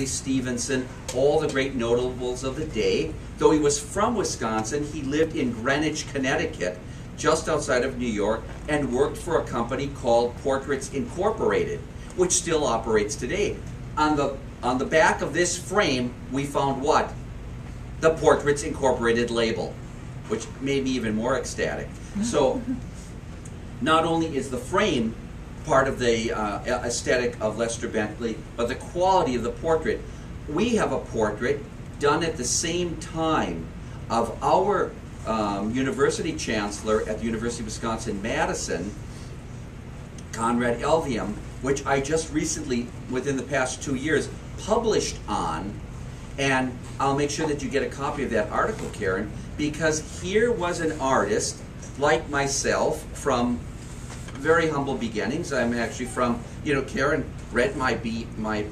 Stevenson, all the great notables of the day. Though he was from Wisconsin, he lived in Greenwich, Connecticut, just outside of New York, and worked for a company called Portraits Incorporated, which still operates today. On the back of this frame, we found what? The Portraits Incorporated label, which made me even more ecstatic. So, not only is the frame part of the aesthetic of Lester Bentley, but the quality of the portrait. We have a portrait done at the same time of our university chancellor at the University of Wisconsin-Madison, Conrad Elvium, which I just recently, within the past 2 years, published on. And I'll make sure that you get a copy of that article, Karen, because here was an artist like myself from very humble beginnings. I'm actually from, Karen read my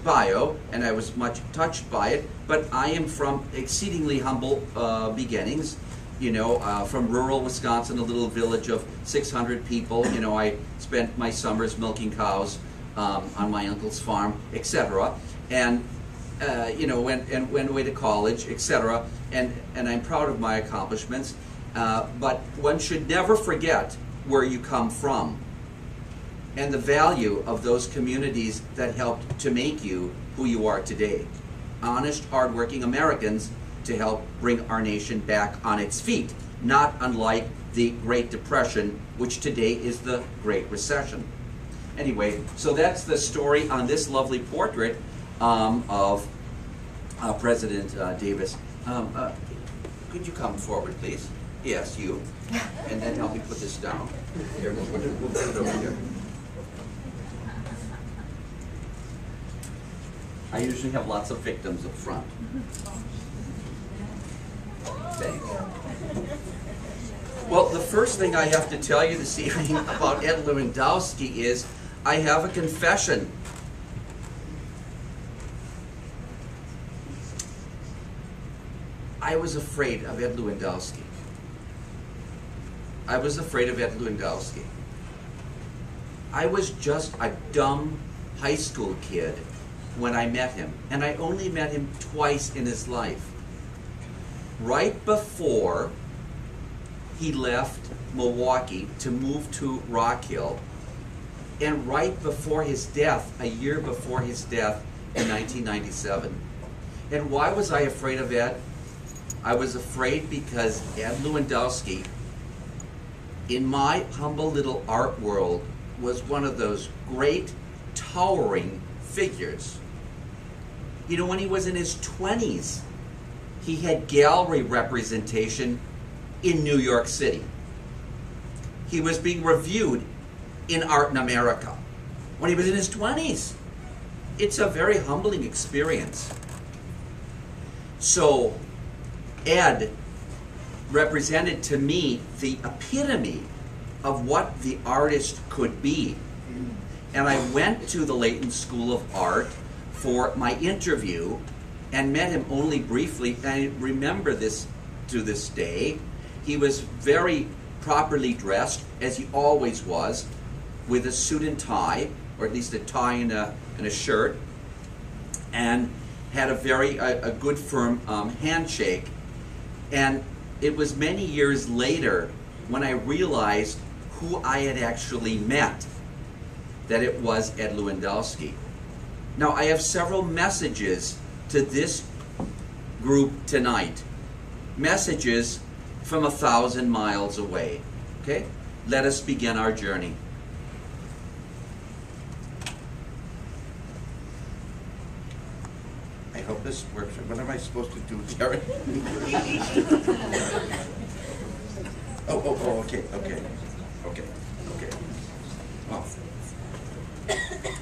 bio, and I was much touched by it, but I am from exceedingly humble beginnings, from rural Wisconsin, a little village of 600 people. I spent my summers milking cows on my uncle's farm, etc. And, went away to college, etc. And I'm proud of my accomplishments, but one should never forget where you come from and the value of those communities that helped to make you who you are today. Honest, hardworking Americans to help bring our nation back on its feet, not unlike the Great Depression, which today is the Great Recession. Anyway, so that's the story on this lovely portrait of President Davis. Could you come forward, please? Yes, you. And then help me put this down. Here, we'll put it over here. I usually have lots of victims up front. Thanks. Well, the first thing I have to tell you this evening about Ed Lewandowski is I have a confession. I was afraid of Ed Lewandowski. I was afraid of Ed Lewandowski. I was just a dumb high school kid when I met him, and I only met him twice in his life. Right before he left Milwaukee to move to Rock Hill, and right before his death, a year before his death in 1997. And why was I afraid of Ed? I was afraid because Ed Lewandowski, in my humble little art world, was one of those great, towering figures. When he was in his 20s, he had gallery representation in New York City. He was being reviewed in Art in America when he was in his 20s. It's a very humbling experience. So, Ed represented to me the epitome of what the artist could be. And I went to the Layton School of Art for my interview and met him only briefly. And I remember this to this day. He was very properly dressed, as he always was, with a suit and tie, or at least a tie and a shirt, and had a good firm handshake. And it was many years later when I realized who I had actually met, that it was Ed Lewandowski. Now, I have several messages to this group tonight. Messages from 1,000 miles away. Okay? Let us begin our journey. I hope this works. What am I supposed to do, Jared? Okay.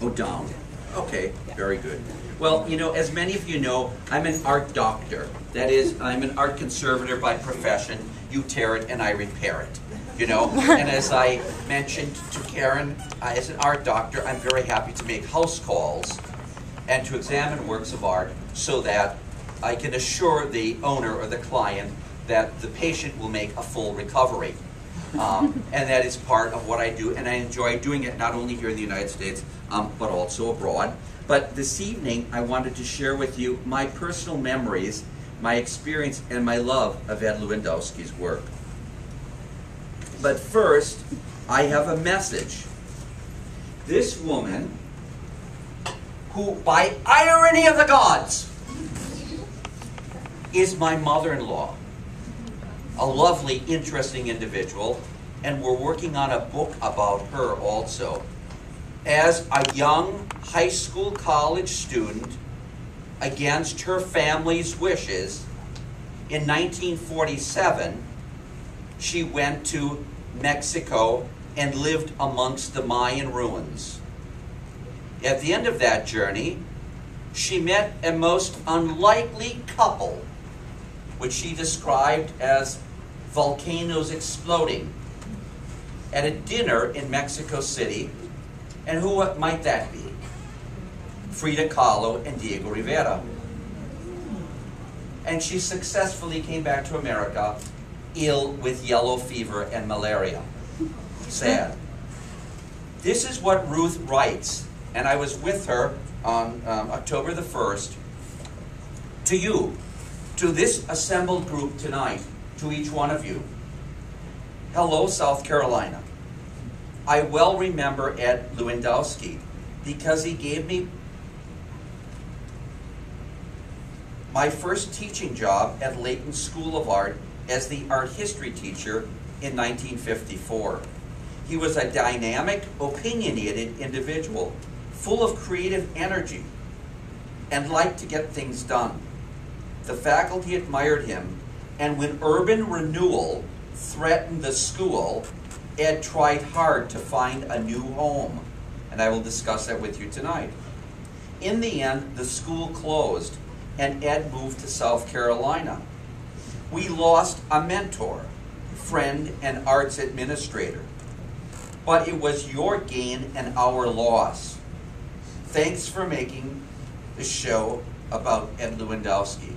Oh, down. Okay, very good. Well, as many of you know, I'm an art doctor. That is, I'm an art conservator by profession. You tear it and I repair it. And as I mentioned to Karen, as an art doctor, I'm very happy to make house calls and to examine works of art so that I can assure the owner or the client that the patient will make a full recovery. And that is part of what I do, and I enjoy doing it not only here in the United States, but also abroad. But this evening, I wanted to share with you my personal memories, my experience, and my love of Ed Lewandowski's work. But first, I have a message. This woman, who, by irony of the gods, is my mother-in-law, a lovely, interesting individual, and we're working on a book about her also. As a young high school college student, against her family's wishes, in 1947, she went to Mexico and lived amongst the Mayan ruins. At the end of that journey, she met a most unlikely couple, which she described as volcanoes exploding, at a dinner in Mexico City. And who might that be? Frida Kahlo and Diego Rivera. And she successfully came back to America, ill with yellow fever and malaria. Sad. This is what Ruth writes, and I was with her on October the 1st. To you, to this assembled group tonight, to each one of you, hello, South Carolina. I well remember Ed Lewandowski because he gave me my first teaching job at Layton School of Art as the art history teacher in 1954. He was a dynamic, opinionated individual, full of creative energy, and liked to get things done. The faculty admired him, and when urban renewal threatened the school, Ed tried hard to find a new home, and I will discuss that with you tonight. In the end, the school closed, and Ed moved to South Carolina. We lost a mentor, friend, and arts administrator, but it was your gain and our loss. Thanks for making the show about Ed Lewandowski.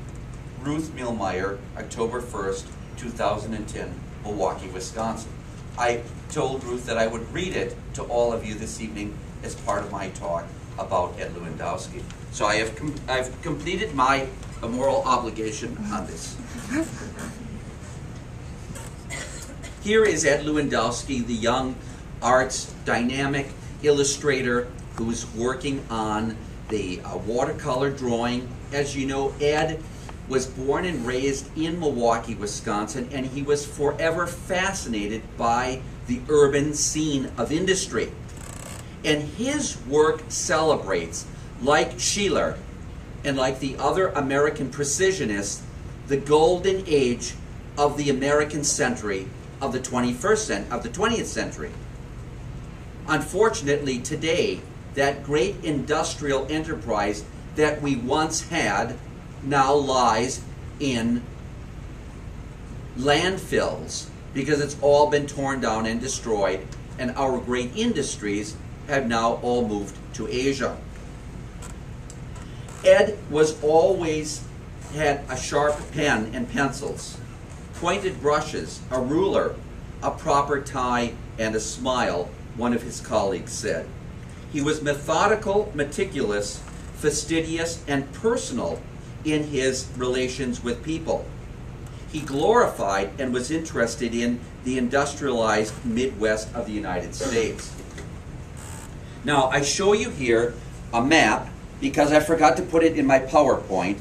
Ruth Millmeyer, October 1st, 2010, Milwaukee, Wisconsin. I told Ruth that I would read it to all of you this evening as part of my talk about Ed Lewandowski. So I've completed my moral obligation on this. Here is Ed Lewandowski, the young arts dynamic illustrator who's working on the watercolor drawing. As you know, Ed was born and raised in Milwaukee, Wisconsin, and he was forever fascinated by the urban scene of industry. And his work celebrates, like Schiller and like the other American precisionists, the golden age of the American century of the 20th century. Unfortunately, today, that great industrial enterprise that we once had now lies in landfills because it's all been torn down and destroyed, and our great industries have now all moved to Asia. Ed was always had a sharp pen and pencils, pointed brushes, a ruler, a proper tie, and a smile, one of his colleagues said. He was methodical, meticulous, fastidious, and personal in his relations with people. He glorified and was interested in the industrialized Midwest of the United States. Now, I show you here a map because I forgot to put it in my PowerPoint,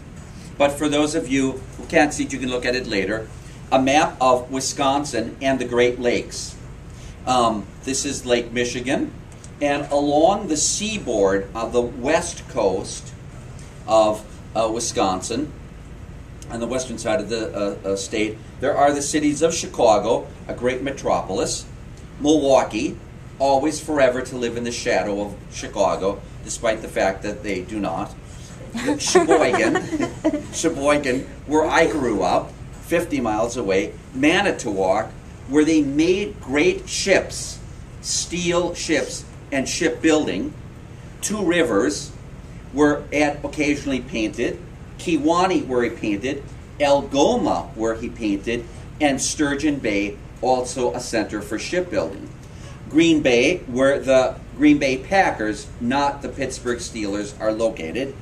but for those of you who can't see it, you can look at it later. A map of Wisconsin and the Great Lakes. This is Lake Michigan, and along the seaboard of the west coast of Wisconsin, on the western side of the state, there are the cities of Chicago, a great metropolis, Milwaukee, always forever to live in the shadow of Chicago, despite the fact that they do not, Sheboygan, where I grew up, 50 miles away, Manitowoc, where they made great ships, steel ships, and shipbuilding. Two Rivers, where Ed occasionally painted, Kewanee, where he painted, Algoma, where he painted, and Sturgeon Bay, also a center for shipbuilding. Green Bay, where the Green Bay Packers, not the Pittsburgh Steelers, are located.